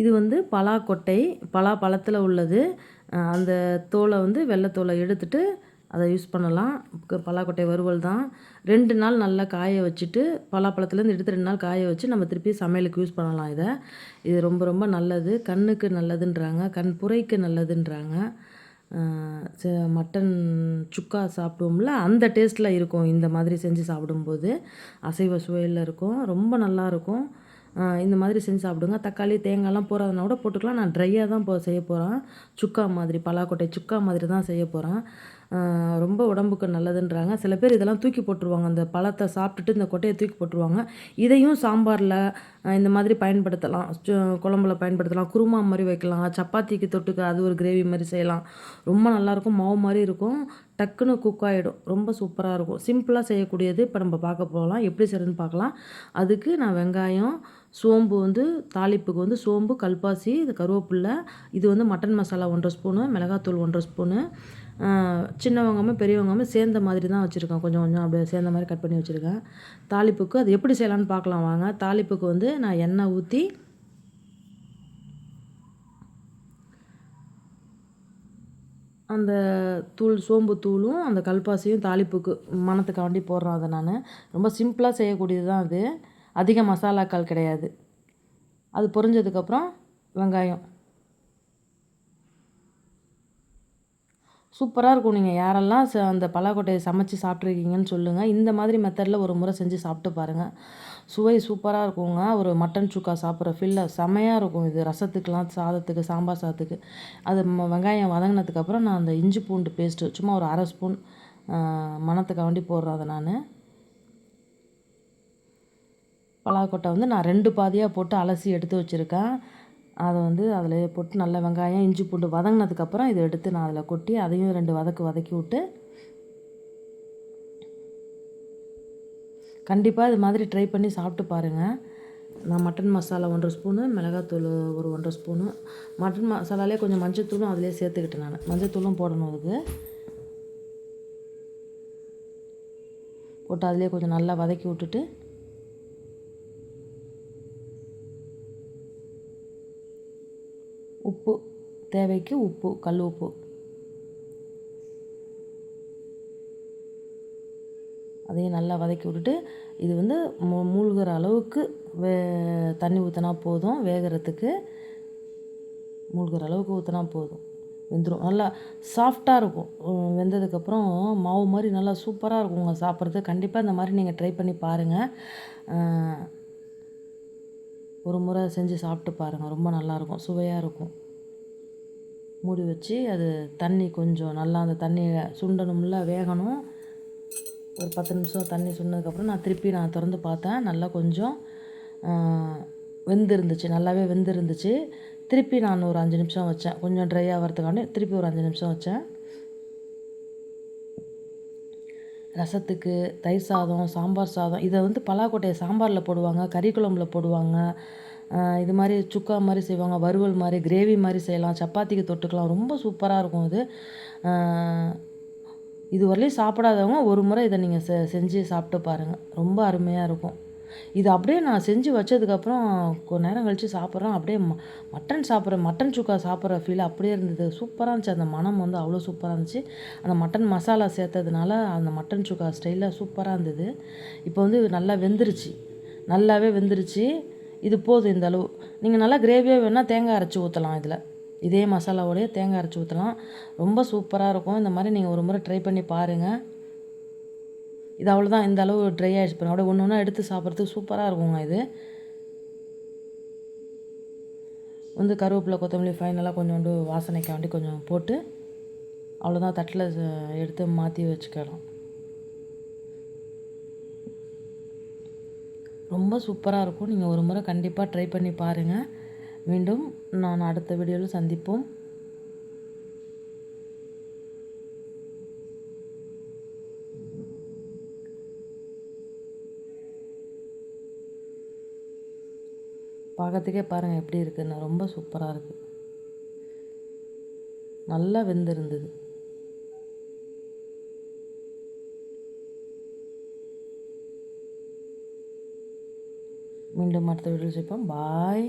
இது வந்து பலாக்கொட்டை, பலாப்பழத்தில் உள்ளது. அந்த தோலை வந்து வெள்ளைத்தோலை எடுத்துட்டு அதை யூஸ் பண்ணலாம். பலாக்கொட்டை வறுவல் தான். 2 நாள் நல்லா காய வச்சுட்டு, பலாப்பழத்துலேருந்து எடுத்து 2 நாள் காய வச்சு நம்ம திருப்பி சமையலுக்கு யூஸ் பண்ணலாம் இதை. இது ரொம்ப ரொம்ப நல்லது. கண்ணுக்கு நல்லதுன்றாங்க, கண் புரைக்கு நல்லதுன்றாங்க. மட்டன் சுக்கா சாப்பிடுவோம்ல, அந்த டேஸ்ட்டில் இருக்கும் இந்த மாதிரி செஞ்சு சாப்பிடும்போது. அசைவ சுவையில் இருக்கும், ரொம்ப நல்லாயிருக்கும். இந்த மாதிரி செஞ்சு சாப்பிடுங்க. தக்காளி தேங்காய்லாம் போடுறதுனா கூட போட்டுக்கலாம். நான் ட்ரையாக தான் செய்ய போகிறேன். சுக்கா மாதிரி, பலாக்கொட்டை சுக்கா மாதிரி தான் செய்ய போகிறேன். ரொம்ப உடம்புக்கு நல்லதுன்றாங்க. சில பேர் இதெல்லாம் தூக்கி போட்டுருவாங்க. அந்த பழத்தை சாப்பிட்டுட்டு இந்த கொட்டையை தூக்கி போட்டுருவாங்க. இதையும் சாம்பாரில் இந்த மாதிரி பயன்படுத்தலாம். குழம்புல பயன்படுத்தலாம், குருமா மாதிரி வைக்கலாம், சப்பாத்திக்கு தொட்டுக்க அது ஒரு கிரேவி மாதிரி செய்யலாம். ரொம்ப நல்லாயிருக்கும், மாவு மாதிரி இருக்கும், டக்குன்னு குக் ஆகிடும். ரொம்ப சூப்பராக இருக்கும். சிம்பிளாக செய்யக்கூடியது இப்போ நம்ம பார்க்க போகலாம். எப்படி செய்கிறதுன்னு பார்க்கலாம். அதுக்கு நான் வெங்காயம், சோம்பு வந்து தாளிப்புக்கு வந்து சோம்பு, கல்பாசி, இது கருவேப்பில்லை, இது வந்து மட்டன் மசாலா 1 1/2 ஸ்பூனு, மிளகாத்தூள் 1 1/2 ஸ்பூனு, சின்ன வெங்காயமும் பெரிய வெங்காயமும் சேர்ந்த மாதிரி தான் வச்சுருக்கேன். கொஞ்சம் கொஞ்சம் அப்படியே சேர்ந்த மாதிரி கட் பண்ணி வச்சுருக்கேன். தாளிப்புக்கு அது எப்படி செய்யலான்னு பார்க்கலாம் வாங்க. தாளிப்புக்கு வந்து நான் எண்ணெய் ஊற்றி அந்த சோம்பு தூளும் அந்த கல்பாசியும் தாளிப்புக்கு மணத்துக்காண்டி போடுறேன். அதை நான் ரொம்ப சிம்பிளாக செய்யக்கூடியது தான் அது. அதிக மசாலாக்கள் கிடையாது. அது பொரிஞ்சதுக்கப்புறம் வெங்காயம் சூப்பராக இருக்கும். நீங்கள் யாரெல்லாம் அந்த பலாக்கொட்டையை சமைச்சு சாப்பிட்ருக்கீங்கன்னு சொல்லுங்கள். இந்த மாதிரி மெத்தடில் ஒரு முறை செஞ்சு சாப்பிட்டு பாருங்கள். சுவை சூப்பராக இருக்குங்க. ஒரு மட்டன் சுக்கா சாப்பிட்ற ஃபீலில் செமையாக இருக்கும் இது. ரசத்துக்கெலாம், சாதத்துக்கு, சாம்பார் சாதத்துக்கு. அது வெங்காயம் வதங்கினதுக்கப்புறம் நான் அந்த இஞ்சி பூண்டு பேஸ்ட்டு சும்மா ஒரு 1/2 ஸ்பூன் மணத்துக்காண்டி போடுறேன். அதை நான் பலாக்கொட்டை வந்து நான் 2 பாதியாக போட்டு அலசி எடுத்து வச்சுருக்கேன். அதை வந்து அதில் போட்டு நல்லா வெங்காயம், இஞ்சி பூண்டு வதங்கினதுக்கப்புறம் இதை எடுத்து நான் அதில் கொட்டி அதையும் 2 வதக்கி விட்டு, கண்டிப்பாக இது மாதிரி ட்ரை பண்ணி சாப்பிட்டு பாருங்கள். நான் மட்டன் மசாலா 1 1/2 ஸ்பூனு, மிளகாத்தூள் ஒரு 1 1/2 ஸ்பூனு, மட்டன் மசாலாலே கொஞ்சம் மஞ்சத்தூளும் அதிலே சேர்த்துக்கிட்டேன் நான். மஞ்சத்தூளும் போடணும் அதுக்கு. போட்டு அதிலே கொஞ்சம் நல்லா வதக்கி விட்டுட்டு, உப்பு தேவைக்கு உப்பு, கல் உப்பு, அதையும் நல்லா வதக்கி விட்டுட்டு, இது வந்து மூழ்கிற அளவுக்கு தண்ணி ஊற்றினா போதும். வேகிறதுக்கு மூழ்கிற அளவுக்கு ஊற்றினா போதும், வெந்துடும். நல்லா சாஃப்டாக இருக்கும். வெந்ததுக்கப்புறம் மாவு மாதிரி நல்லா சூப்பராக இருக்குங்க சாப்பிட்றது. கண்டிப்பாக இந்த மாதிரி நீங்கள் ட்ரை பண்ணி பாருங்கள். ஒரு முறை செஞ்சு சாப்பிட்டு பாருங்கள். ரொம்ப நல்லாயிருக்கும், சுவையாக இருக்கும். மூடி வச்சு அது தண்ணி கொஞ்சம் நல்லா அந்த தண்ணியை சுண்டணும்ல, வேகணும். ஒரு 10 நிமிஷம் தண்ணி சுண்டதுக்கப்புறம் நான் திறந்து பார்த்தேன். நல்லா கொஞ்சம் வெந்திருந்துச்சு, நல்லாவே வெந்திருந்துச்சு. திருப்பி நான் ஒரு 5 நிமிஷம் வச்சேன். கொஞ்சம் ட்ரை ஆகிறதுக்காண்டி திருப்பி ஒரு 5 நிமிஷம் வச்சேன். ரசத்துக்கு, தயிர் சாதம், சாம்பார் சாதம், இதை வந்து பலாக்கொட்டையை சாம்பாரில் போடுவாங்க, கறி குழம்புல போடுவாங்க, இது மாதிரி சுக்கா மாதிரி செய்வாங்க, வறுவல் மாதிரி, கிரேவி மாதிரி செய்யலாம், சப்பாத்திக்கு தொட்டுக்கலாம். ரொம்ப சூப்பராக இருக்கும் இது. இது வரலையும் சாப்பிடாதவங்க ஒரு முறை இதை நீங்கள் செஞ்சு சாப்பிட்டு பாருங்கள். ரொம்ப அருமையாக இருக்கும். இது அப்படியே நான் செஞ்சு வச்சதுக்கப்புறம் கொஞ்ச நேரம் கழித்து சாப்பிட்றேன். அப்படியே மட்டன் சுக்கா சாப்பிட்ற ஃபீல் அப்படியே இருந்தது. சூப்பராக இருந்துச்சு. அந்த மணம் வந்து அவ்வளோ சூப்பராக இருந்துச்சு. அந்த மட்டன் மசாலா சேர்த்ததுனால அந்த மட்டன் சுக்கா ஸ்டைலில் சூப்பராக இருந்தது. இப்போ வந்து நல்லா வெந்துருச்சு, நல்லாவே வெந்துருச்சு. இது போதும் இந்த அளவு. நீங்கள் நல்லா கிரேவியாக வேணால் தேங்காய் அரைச்சி ஊற்றலாம். இதே மசாலாவோடையே தேங்காய் அரைச்சி ஊற்றலாம். ரொம்ப சூப்பராக இருக்கும். இந்த மாதிரி நீங்கள் ஒரு முறை ட்ரை பண்ணி பாருங்கள். இது அவ்வளோதான். இந்த அளவு ட்ரை ஆகிடுச்சு பாருங்கள். அப்படியே ஒன்று ஒன்றா எடுத்து சாப்பிட்றதுக்கு சூப்பராக இருக்குங்க. இது வந்து கருவேப்பிலை, கொத்தமல்லி ஃபைனலாக கொஞ்சோண்டு வாசனைக்காண்டி கொஞ்சம் போட்டு அவ்வளோதான். தட்டில் எடுத்து மாற்றி வச்சுக்கலாம். ரொம்ப சூப்பராக இருக்கும். நீங்கள் ஒரு முறை கண்டிப்பாக ட்ரை பண்ணி பாருங்கள். மீண்டும் நான் அடுத்த வீடியோவில் சந்திப்போம். பார்க்கறதுக்கே பாருங்கள் எப்படி இருக்குன்னு. ரொம்ப சூப்பராக இருக்குது. நல்லா வெந்திருந்தது. மீண்டும் அடுத்த வீடியோவில் சந்திப்போம். பாய்.